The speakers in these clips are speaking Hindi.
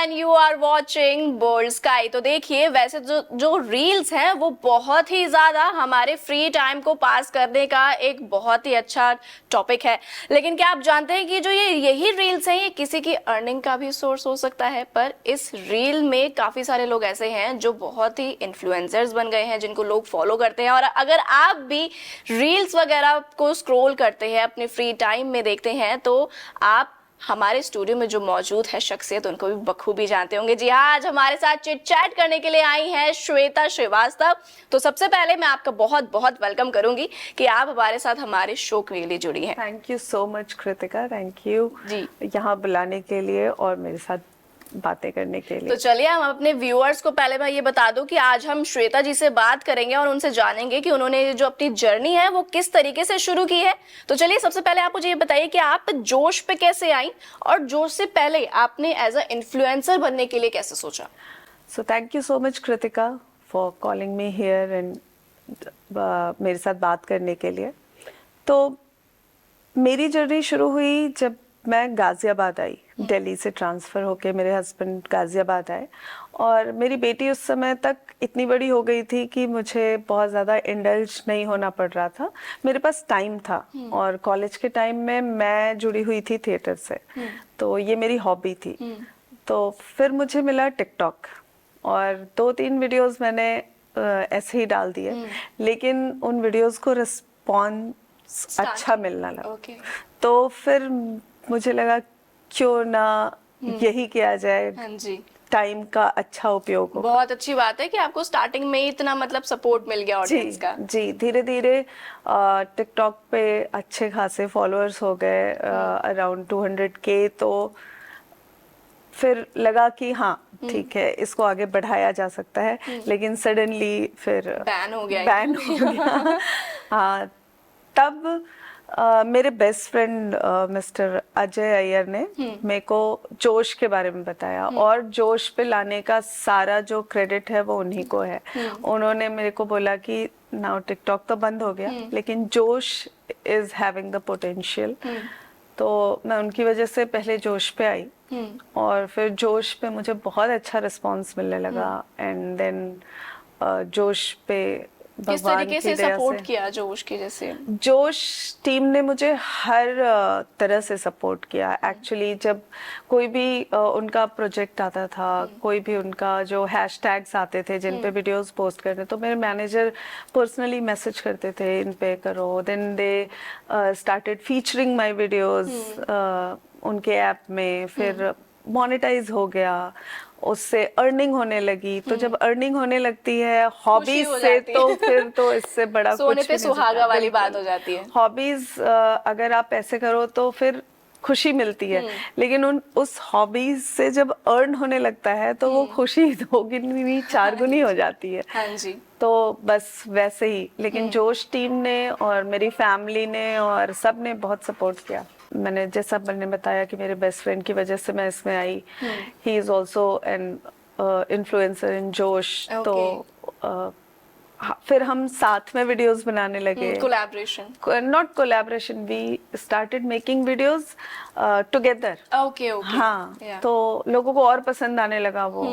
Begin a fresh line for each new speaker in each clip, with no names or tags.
And you are watching Boldsky. तो देखिए, वैसे जो रील्स हैं वो बहुत ही ज्यादा हमारे फ्री टाइम को पास करने का एक बहुत ही अच्छा टॉपिक है, लेकिन क्या आप जानते हैं कि जो यही रील्स हैं ये किसी की अर्निंग का भी सोर्स हो सकता है। पर इस रील में काफी सारे लोग ऐसे हैं जो बहुत ही इन्फ्लुएंसर्स बन गए हैं, जिनको लोग फॉलो करते हैं। और अगर आप भी रील्स वगैरह को स्क्रॉल करते हैं, अपने फ्री टाइम में देखते हैं, तो आप हमारे स्टूडियो में जो मौजूद है शख्सियत, उनको भी बखूबी जानते होंगे। जी हाँ, आज हमारे साथ चिट चैट करने के लिए आई हैं श्वेता श्रीवास्तव। तो सबसे पहले मैं आपका बहुत बहुत वेलकम करूंगी कि आप हमारे साथ हमारे शो के लिए जुड़ी हैं।
Thank you so much Kritika, thank you
ji
यहाँ बुलाने के लिए और मेरे साथ बातें करने के लिए।
तो चलिए, हम अपने व्यूअर्स को पहले मैं ये बता दूं कि आज हम श्वेता जी से बात करेंगे और उनसे जानेंगे कि उन्होंने जो अपनी जर्नी है वो किस तरीके से शुरू की है। तो चलिए, सबसे पहले आप मुझे ये बताइए कि आप जोश पे कैसे आई और जोश से पहले आपने एज अ इन्फ्लुएंसर बनने के लिए कैसे सोचा।
So thank you so much Kritika for calling me here and मेरे साथ बात करने के लिए। तो मेरी जर्नी शुरू हुई जब मैं गाजियाबाद आई, दिल्ली से ट्रांसफ़र होके मेरे हस्बैंड गाजियाबाद आए और मेरी बेटी उस समय तक इतनी बड़ी हो गई थी कि मुझे बहुत ज़्यादा इंडल्ज नहीं होना पड़ रहा था। मेरे पास टाइम था और कॉलेज के टाइम में मैं जुड़ी हुई थी थिएटर से, तो ये मेरी हॉबी थी। तो फिर मुझे मिला टिकटॉक और 2-3 वीडियोस मैंने ऐसे ही डाल दिए, लेकिन उन वीडियोस को रिस्पॉन्स अच्छा मिलना लगा। तो फिर मुझे लगा क्यों ना यही किया जाए।
हाँ जी,
टाइम का अच्छा उपयोग हो।
बहुत अच्छी बात है कि आपको स्टार्टिंग में ही इतना मतलब सपोर्ट मिल गया ऑडियंस का।
जी, धीरे धीरे टिकटॉक पे अच्छे खासे फॉलोअर्स हो गए, अराउंड 200K। तो फिर लगा कि हाँ ठीक है, इसको आगे बढ़ाया जा सकता है, लेकिन सडनली फिर
बैन हो गया।
हाँ, तब मेरे best friend mister Ajay Iyer ने मेरे को जोश के बारे में बताया और जोश पे लाने का सारा जो क्रेडिट है वो उन्हीं को है। उन्होंने मेरे को बोला कि नाउ टिकटॉक तो बंद हो गया, लेकिन जोश इज हैविंग द पोटेंशियल। तो मैं उनकी वजह से पहले जोश पे आई और फिर जोश पे मुझे बहुत अच्छा रिस्पांस मिलने लगा एंड देन जोश पे
किस तरीके से सपोर्ट किया जोश की? जैसे
जोश टीम ने मुझे हर तरह से सपोर्ट किया। एक्चुअली जब कोई भी उनका प्रोजेक्ट आता था, कोई भी उनका जो हैशटैग्स आते थे जिन पे वीडियोस पोस्ट करते, तो मेरे मैनेजर पर्सनली मैसेज करते थे इन पे करो। Then they started featuring my videos उनके ऐप में। फिर मोनेटाइज हो गया, उससे अर्निंग होने लगी। तो जब अर्निंग होने लगती है हॉबीज से, तो फिर तो इससे बड़ा
सोने
कुछ
पे सुहागा वाली बात हो जाती है।
हॉबीज अगर आप ऐसे करो तो फिर खुशी मिलती है, लेकिन उस हॉबीज से जब अर्न होने लगता है तो वो खुशी 2 गुनी 4 गुनी हो जाती है।
हाँ जी।
तो बस वैसे ही, लेकिन जोश टीम ने और मेरी फैमिली ने और सब ने बहुत सपोर्ट किया। मैंने जैसा मैंने बताया कि मेरे बेस्ट फ्रेंड की वजह से मैं इसमें आई। He is also an influencer in Josh. तो फिर हम साथ में वीडियोस बनाने लगे।
Collaboration,
not collaboration, we started making videos together.
Okay.
हाँ, तो लोगों को और पसंद आने लगा वो।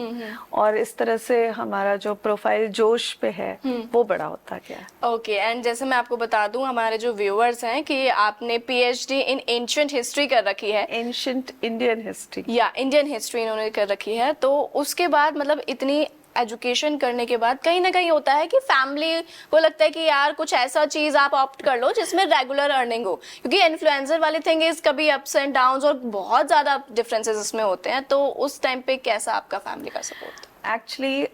और इस तरह से हमारा जो प्रोफाइल जोश पे है वो बड़ा होता गया।
ओके, एंड जैसे मैं आपको बता दूं हमारे जो व्यूअर्स हैं कि आपने पीएचडी इन एंशिएंट हिस्ट्री कर रखी है।
एंशिएंट इंडियन हिस्ट्री,
या इंडियन हिस्ट्री इन्होंने कर रखी है। तो उसके बाद मतलब इतनी एजुकेशन करने के बाद कहीं ना कहीं होता है कि फैमिली को लगता है कि यार कुछ ऐसा चीज आप ऑप्ट कर लो जिसमें रेगुलर अर्निंग हो, क्योंकि इन्फ्लुएंसर वाली थिंग इज कभी अप्स एंड डाउन्स और बहुत ज्यादा डिफरेंसेस इसमें होते हैं। तो उस टाइम पे कैसा आपका फैमिली का सपोर्ट था?
एक्चुअली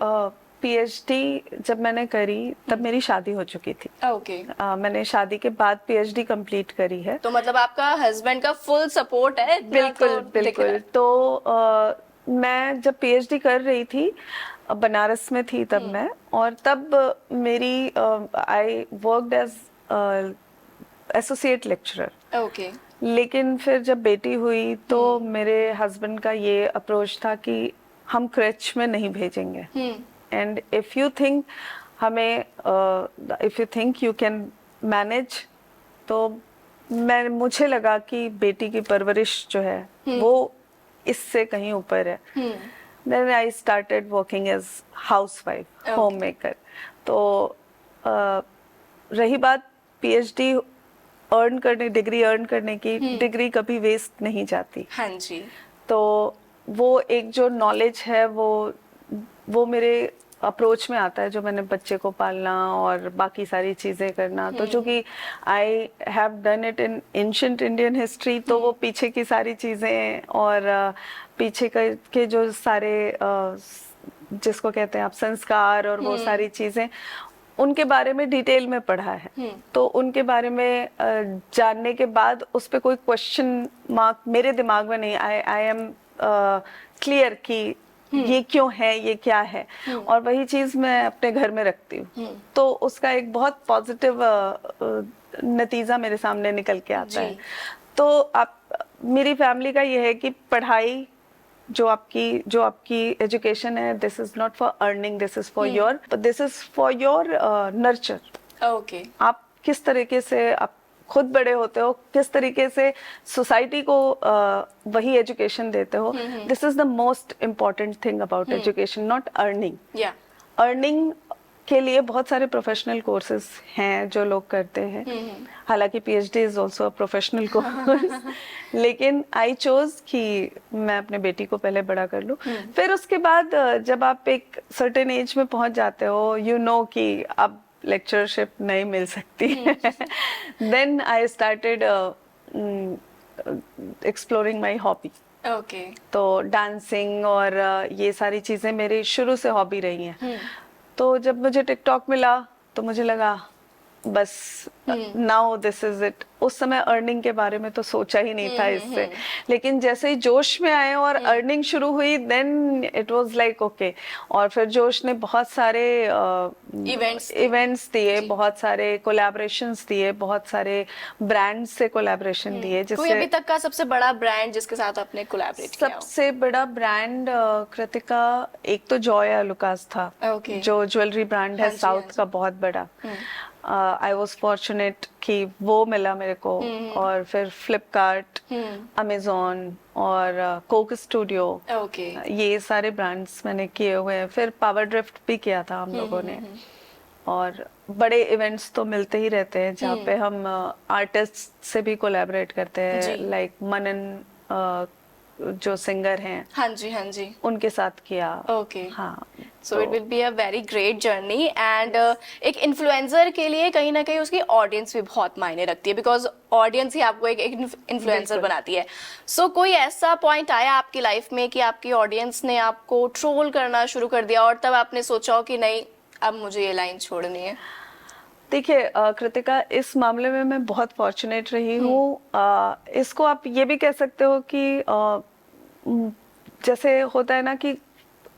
पीएचडी जब मैंने करी तब मेरी शादी हो चुकी थी।
ओके।
मैंने शादी के बाद पीएचडी कंप्लीट करी है।
तो मतलब आपका हस्बैंड का फुल सपोर्ट है?
बिल्कुल बिल्कुल। तो मैं जब पीएचडी कर रही थी, बनारस में थी तब मैं, और तब मेरी I worked as associate lecturer.
Okay.
लेकिन फिर जब बेटी हुई तो मेरे हस्बैंड का ये अप्रोच था कि हम क्रेच में नहीं भेजेंगे, and if you think if you think you can manage, तो मुझे लगा कि बेटी की परवरिश जो है वो इससे कहीं ऊपर है। Then I started working as housewife,
Okay.
homemaker. तो रही बात PhD अर्न करने, डिग्री अर्न करने की, डिग्री कभी वेस्ट नहीं जाती.
हाँ जी.
तो वो एक जो नॉलेज है वो मेरे अप्रोच में आता है, जो मैंने बच्चे को पालना और बाकी सारी चीज़ें करना. तो चूँकि I have done it in ancient Indian history, तो वो पीछे की सारी चीज़ें और पीछे के जो सारे जिसको कहते हैं आप संस्कार और वो सारी चीज़ें, उनके बारे में डिटेल में पढ़ा है. तो उनके बारे में जानने के बाद उस पर कोई क्वेश्चन मार्क मेरे दिमाग में नहीं. आई एम क्लियर कि ये क्यों है, ये क्या है, और वही चीज मैं अपने घर में रखती हूँ. तो उसका एक बहुत पॉजिटिव नतीजा मेरे सामने निकल के आता है. तो आप, मेरी फैमिली का ये है कि पढ़ाई जो आपकी एजुकेशन है, this is not for earning, this is for your, this is for your nurture.
Okay.
आप किस तरीके से आप खुद बड़े होते हो, किस तरीके से सोसाइटी को वही एजुकेशन देते हो. This is the most important thing about education, not earning. Earning के लिए बहुत सारे प्रोफेशनल कोर्सेज हैं जो लोग करते हैं. हालांकि PhD is also a professional course, लेकिन आई चोज कि मैं अपने बेटी को पहले बड़ा कर लूं. फिर उसके बाद जब आप एक सर्टेन एज में पहुंच जाते हो, यू नो कि अब लेक्चरशिप नहीं मिल सकती. Then I started exploring my hobby.
Okay.
तो डांसिंग और ये सारी चीजें मेरी शुरू से हॉबी रही हैं. तो जब मुझे टिकटॉक मिला तो मुझे लगा बस नाउ दिस इज इट. उस समय अर्निंग के बारे में तो सोचा ही नहीं था इससे, लेकिन जैसे ही जोश में आए और अर्निंग शुरू हुई, then it was like okay. और फिर जोश ने बहुत सारे इवेंट्स दिए, बहुत सारे कोलैबोरेशंस दिए, बहुत सारे ब्रांड से कोलैबोरेशन दिए.
कोई अभी तक का सबसे बड़ा ब्रांड जिसके साथ आपने कोलैबोरेट किया हो?
सबसे बड़ा ब्रांड कृतिका, एक तो जॉय लुकास था, जो ज्वेलरी ब्रांड है साउथ का बहुत बड़ा. आई वॉज फॉर्चुनेट कि वो मिला मेरे को. और फिर फ्लिपकार्ट, अमेजोन और कोक स्टूडियो, ये सारे ब्रांड्स मैंने किए हुए हैं. फिर पावर ड्रिफ्ट भी किया था हम लोगों ने. और बड़े इवेंट्स तो मिलते ही रहते हैं जहाँ पे हम आर्टिस्ट से भी कोलैबोरेट करते हैं, लाइक मनन जो सिंगर हैं,
हाँ जी,
उनके साथ किया.
ओके.
हाँ.
So it will be a very great journey. And एक इन्फ्लुएंसर के लिए कहीं ना कहीं उसकी ऑडियंस भी बहुत मायने रखती है, बिकॉज ऑडियंस ही आपको एक इन्फ्लुएंसर बनाती है. सो कोई ऐसा पॉइंट आया आपकी लाइफ में कि आपकी ऑडियंस ने आपको ट्रोल करना शुरू कर दिया और तब आपने सोचा हो कि नहीं, अब मुझे ये लाइन छोड़नी है?
देखिए कृतिका, इस मामले में मैं बहुत फॉर्चुनेट रही हूँ. इसको आप ये भी कह सकते हो कि जैसे होता है ना कि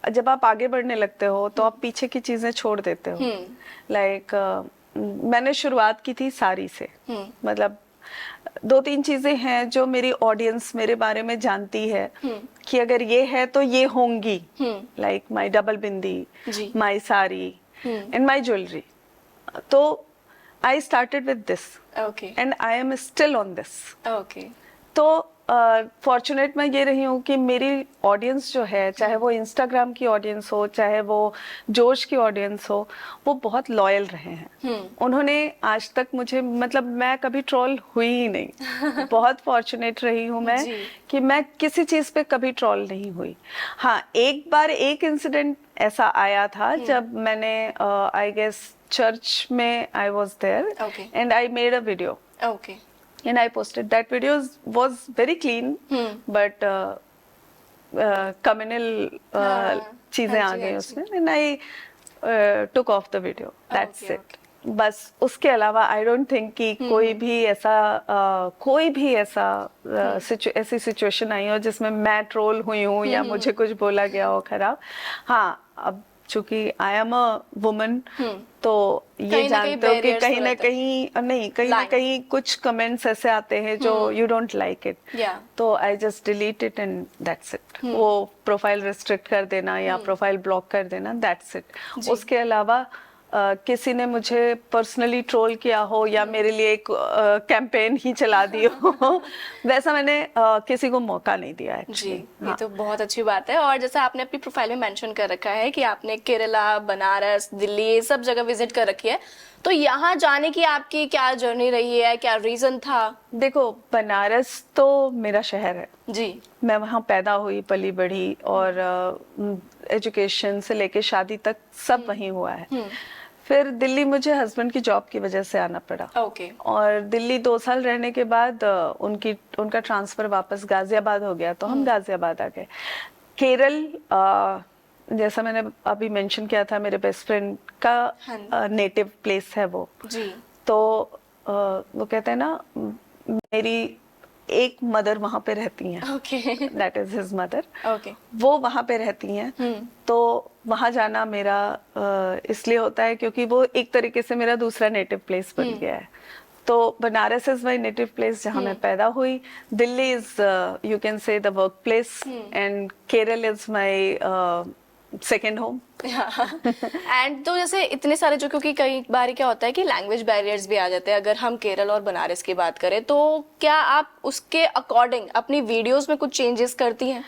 जब आप आगे बढ़ने लगते हो तो आप पीछे की चीजें छोड़ देते हो. लाइक मैंने शुरुआत की थी साड़ी से. मतलब 2-3 चीजें हैं जो मेरी ऑडियंस मेरे बारे में जानती है कि अगर ये है तो ये होंगी. Like my double bindi, my sari and my jewellery. तो I started with this and I am still on this. तो फॉर्चुनेट मैं ये रही हूँ कि मेरी ऑडियंस जो है, चाहे वो इंस्टाग्राम की ऑडियंस हो, चाहे वो जोश की ऑडियंस हो, वो बहुत लॉयल रहे हैं. उन्होंने आज तक मुझे, मतलब मैं कभी ट्रोल हुई ही नहीं. बहुत फॉर्चुनेट रही हूँ मैं कि मैं किसी चीज पे कभी ट्रोल नहीं हुई. हाँ, एक बार एक इंसिडेंट ऐसा आया था जब मैंने आई गेस चर्च में I was there and I made a video. And I posted that video was very clean, but communal चीजें आ गई उसमें, and I took off the video. That's it. बस उसके अलावा I don't think कि कोई भी ऐसा ऐसी सिचुएशन आई हो जिसमें मैं ट्रोल हुई हूँ या मुझे कुछ बोला गया हो खराब. हाँ, अब चूंकि आई एम अ वुमन, तो ये जानते हो कि कहीं ना कहीं कुछ कमेंट्स ऐसे आते हैं जो यू डोंट लाइक इट. तो I just delete it and that's it. वो प्रोफाइल रिस्ट्रिक्ट कर देना या प्रोफाइल ब्लॉक कर देना, दैट्स इट. उसके अलावा किसी ने मुझे पर्सनली ट्रोल किया हो या मेरे लिए एक कैंपेन ही चला दी हो वैसा मैंने किसी को मौका नहीं दिया
जी,
एक्चुअली।
ये तो बहुत अच्छी बात है। और जैसा आपने अपनी प्रोफाइल में मेंशन कर रखा है कि आपने केरला, बनारस, दिल्ली ये सब जगह विजिट कर रखी है, तो यहाँ जाने की आपकी क्या जर्नी रही है, क्या रीजन था?
देखो, बनारस तो मेरा शहर है
जी।
मैं वहाँ पैदा हुई, पली बढ़ी और एजुकेशन से लेके शादी तक सब वहीं हुआ है। फिर दिल्ली मुझे हस्बैंड की जॉब की वजह से आना पड़ा।
ओके।
और दिल्ली 2 साल रहने के बाद उनका ट्रांसफर वापस गाजियाबाद हो गया तो हम गाजियाबाद आ गए। केरल जैसा मैंने अभी मेंशन किया था, मेरे बेस्ट फ्रेंड का नेटिव प्लेस है वो।
जी।
तो वो कहते हैं ना, मेरी एक मदर वहां पे रहती हैं,
okay.
That is his mother.
Okay.
वो वहां पे रहती हैं, तो वहां जाना मेरा इसलिए होता है क्योंकि वो एक तरीके से मेरा दूसरा नेटिव प्लेस बन गया है। तो Banaras is my native place जहाँ मैं पैदा हुई, Delhi is you can say the work place, and Kerala is my second home.
And तो जैसे इतने सारे जो, क्योंकि कई बार क्या होता है कि लैंग्वेज बैरियर्स भी आ जाते हैं, अगर हम केरल और बनारस की बात करें, तो क्या आप उसके अकॉर्डिंग अपनी वीडियोस में कुछ चेंजेस करती हैं?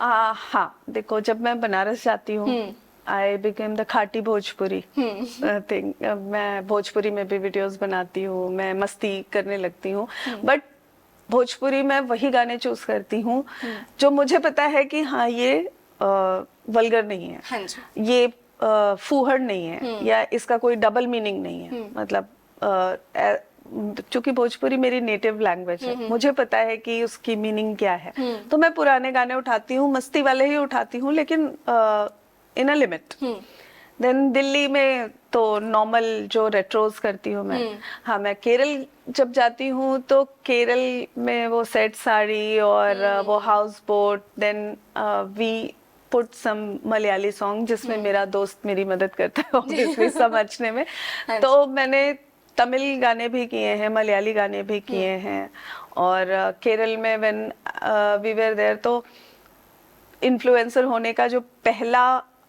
हाँ, देखो, जब मैं बनारस जाती हूँ आई बिकेम द खाटी भोजपुरी थिंग। मैं भोजपुरी में भी वीडियोस बनाती हूँ, मैं मस्ती करने लगती हूँ, बट भोजपुरी में वही गाने चूज करती हूँ जो मुझे पता है कि हाँ ये वल्गर नहीं है,
हाँ जी।
ये फूहड़ नहीं है, या इसका कोई डबल मीनिंग नहीं है। मतलब चूंकि भोजपुरी मेरी नेटिव लैंग्वेज है, मुझे पता है कि उसकी मीनिंग क्या है, तो मैं पुराने गाने उठाती हूँ, मस्ती वाले ही उठाती हूँ, लेकिन इन अ लिमिट। देन दिल्ली में तो नॉर्मल जो रेट्रोज करती हूँ मैं। हाँ, मैं केरल जब जाती हूँ तो केरल में वो सेट साड़ी और वो houseboat, then we put some Malayali song जिसमें मेरा दोस्त मेरी मदद करता है ऑब्वियसली समझने में। तो मैंने तमिल गाने भी किए हैं, मलयाली गाने भी किए हैं, और केरल में व्हेन वी वर देयर, तो इन्फ्लुएंसर होने का जो पहला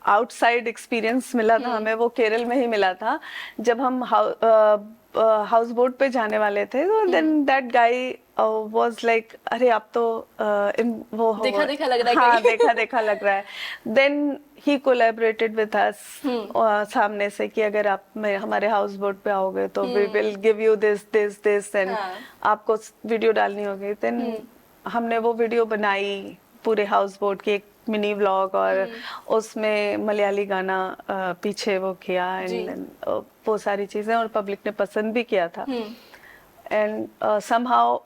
आउटसाइड एक्सपीरियंस मिला था हमें, वो केरल में ही मिला था। जब हम हाउस बोट पे जाने वाले थे, तो then that guy was like, अरे आप तो वो
देखा देखा लग रहा है।
हाँ, देखा देखा लग रहा है। Then he collaborated with us सामने से कि अगर आप हमारे हाउस बोट पे आओगे तो we will give you this this this, and आपको वीडियो डालनी होगी। देन हमने वो वीडियो बनाई, पूरे हाउस बोट की एक मिनी व्लॉग, और उसमें मलयाली गाना पीछे वो किया, एंड वो सारी चीजें, और पब्लिक ने पसंद भी किया था। एंड समहाउ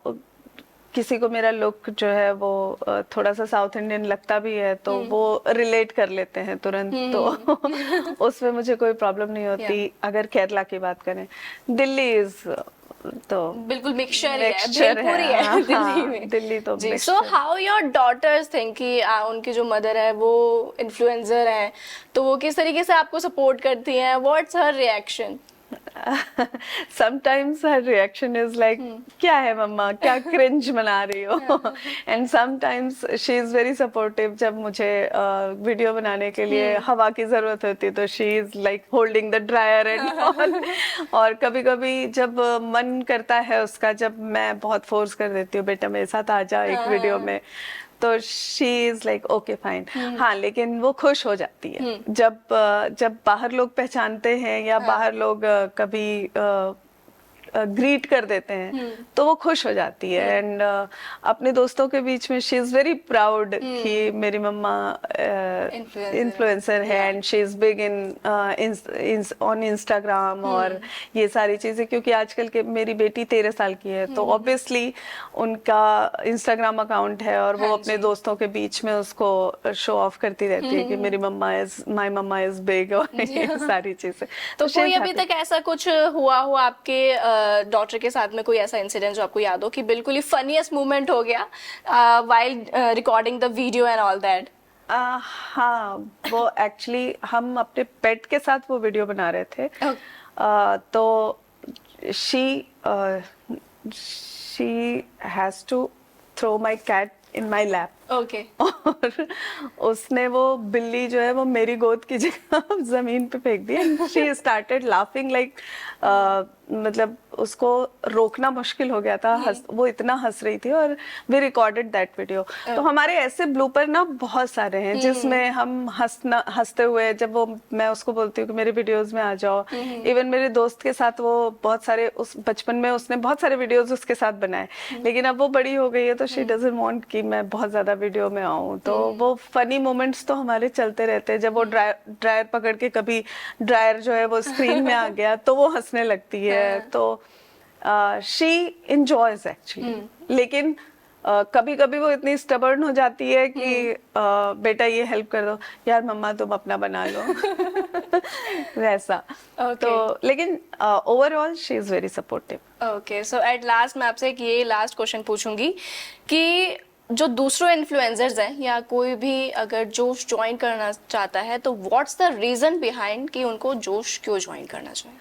किसी को मेरा लुक जो है वो थोड़ा सा साउथ इंडियन लगता भी है, तो वो रिलेट कर लेते हैं तुरंत, तो उसमें मुझे कोई प्रॉब्लम नहीं होती। अगर केरला की बात करें, दिल्ली इज तो
बिल्कुल मिक्सचर है,
मिक्सचर
भेलपुरी है
हाँ,
दिल्ली में।
दिल्ली तो
जी। So how your daughters think कि उनकी जो मदर है वो इन्फ्लुएंसर है, तो वो किस तरीके से आपको सपोर्ट करती हैं? What's her reaction?
sometimes her reaction is like, क्या है मम्मा, क्या क्रिंज बना रही हो? and sometimes she is very supportive। जब मुझे वीडियो बनाने के लिए हवा की जरूरत होती है तो she is like holding the dryer and all। और कभी कभी जब मन करता है उसका, जब मैं बहुत फोर्स कर देती हूँ, बेटा मेरे साथ आ जा एक वीडियो में, तो she is like okay fine. हाँ, लेकिन वो खुश हो जाती है जब बाहर लोग पहचानते हैं, या बाहर लोग कभी ग्रीट कर देते हैं, तो वो खुश हो जाती है। एंड अपने दोस्तों के बीच में शी इज वेरी प्राउड कि मेरी मम्मा इन्फ्लुएंसर है, and she is big in on Instagram और ये सारी चीजें। क्योंकि आजकल के मेरी बेटी 13 साल की है, तो ऑब्वियसली उनका इंस्टाग्राम अकाउंट है, और वो अपने दोस्तों के बीच में उसको शो ऑफ करती रहती है कि मेरी माई मम्मा इज बिग, और ये सारी चीजें।
तो कोई अभी तक ऐसा कुछ हुआ हो आपके डॉटर के साथ में, कोई ऐसा इंसिडेंट जो आपको याद हो कि बिल्कुल ही फनीएस्ट मोमेंट हो गया while recording the video and all that?
हाँ, वो एक्चुअली हम अपने पेट के साथ वो वीडियो बना रहे थे। तो she has to throw my cat in my lap.
Okay.
और उसने वो बिल्ली जो है वो मेरी गोद की जगह जमीन पे फेंक दी and she started laughing like, मतलब उसको रोकना मुश्किल हो गया था, वो इतना हंस रही थी। और वी रिकॉर्डेड दैट वीडियो। तो हमारे ऐसे ब्लूपर ना बहुत सारे हैं जिसमें हम हंसते हुए, जब वो मैं उसको बोलती हूँ कि मेरे वीडियोस में आ जाओ। इवन मेरे दोस्त के साथ वो बहुत सारे, उस बचपन में उसने बहुत सारे वीडियोस उसके साथ बनाए, लेकिन अब वो बड़ी हो गई है तो शी डजंट वांट कि मैं बहुत ज्यादा वीडियो में आऊं। तो वो फनी मोमेंट्स तो हमारे चलते रहते हैं। जब वो ड्रायर पकड़ के कभी ड्रायर जो है वो स्क्रीन में आ गया तो वो हंसने लगती है। तो शी इंजॉयज एक्चुअली। लेकिन कभी कभी वो इतनी स्टबर्न हो जाती है कि बेटा ये हेल्प कर दो, यार मम्मा तुम अपना बना लो वैसा। तो लेकिन overall she is very supportive.
Okay, so at last मैं आपसे एक ये लास्ट क्वेश्चन पूछूंगी कि जो दूसरे इन्फ्लुएंसर्स हैं या कोई भी अगर जोश ज्वाइन करना चाहता है तो व्हाट्स द रीजन बिहाइंड कि उनको जोश क्यों ज्वाइन करना चाहिए?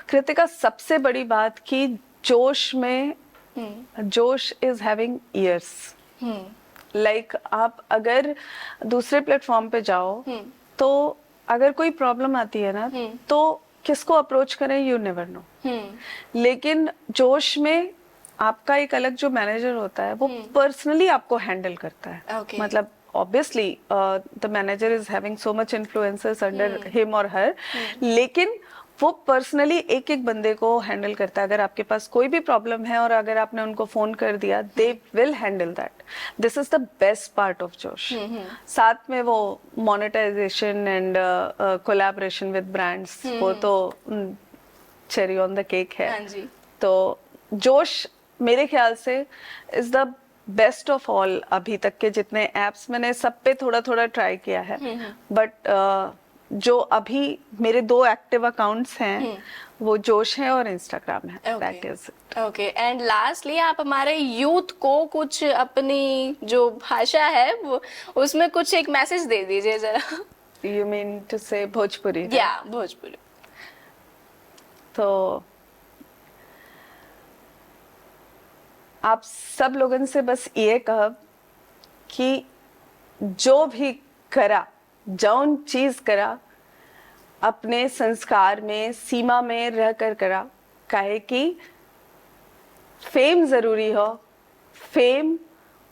कृतिका, सबसे बड़ी बात कि जोश में, जोश इज हैविंग ईयर्स। लाइक आप अगर दूसरे प्लेटफॉर्म पे जाओ तो अगर कोई प्रॉब्लम आती है ना तो किसको अप्रोच करें, यू नेवर नो। लेकिन जोश में आपका एक अलग जो मैनेजर होता है वो पर्सनली आपको हैंडल करता है। मतलब obviously the manager is having so much influencers under him और हर, लेकिन वो पर्सनली एक एक बंदे को हैंडल करता है। अगर आपके पास कोई भी प्रॉब्लम है और अगर आपने उनको फोन कर दिया, they will handle that. This is the best part of Josh. साथ में वो monetisation and collaboration with brands, वो तो चेरी ऑन द केक है। तो जोश मेरे ख्याल से is the best of all. अभी तक के जितने एप्स, मैंने सब पे थोड़ा थोड़ा ट्राई किया है, बट जो अभी मेरे 2 एक्टिव अकाउंट्स हैं वो जोश है और इंस्टाग्राम है। That is
okay. And lastly आप हमारे यूथ को कुछ अपनी जो भाषा है वो उसमें कुछ एक मैसेज दे दीजिए जरा।
यू मीन टू से भोजपुरी?
या भोजपुरी।
तो आप सब लोगन से बस ये कहब कि जो भी करा, जौन चीज करा, अपने संस्कार में, सीमा में रह कर करा। काहे कि फेम जरूरी हो, फेम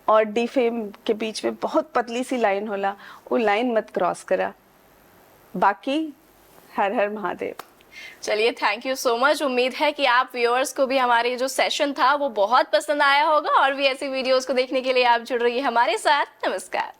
और डिफेम के बीच में बहुत पतली सी लाइन होला, वो लाइन मत क्रॉस करा। बाकी हर हर महादेव।
चलिए, थैंक यू सो मच। उम्मीद है कि आप व्यूअर्स को भी हमारे जो सेशन था वो बहुत पसंद आया होगा और भी ऐसी वीडियोस को देखने के लिए आप जुड़ रही है हमारे साथ। नमस्कार।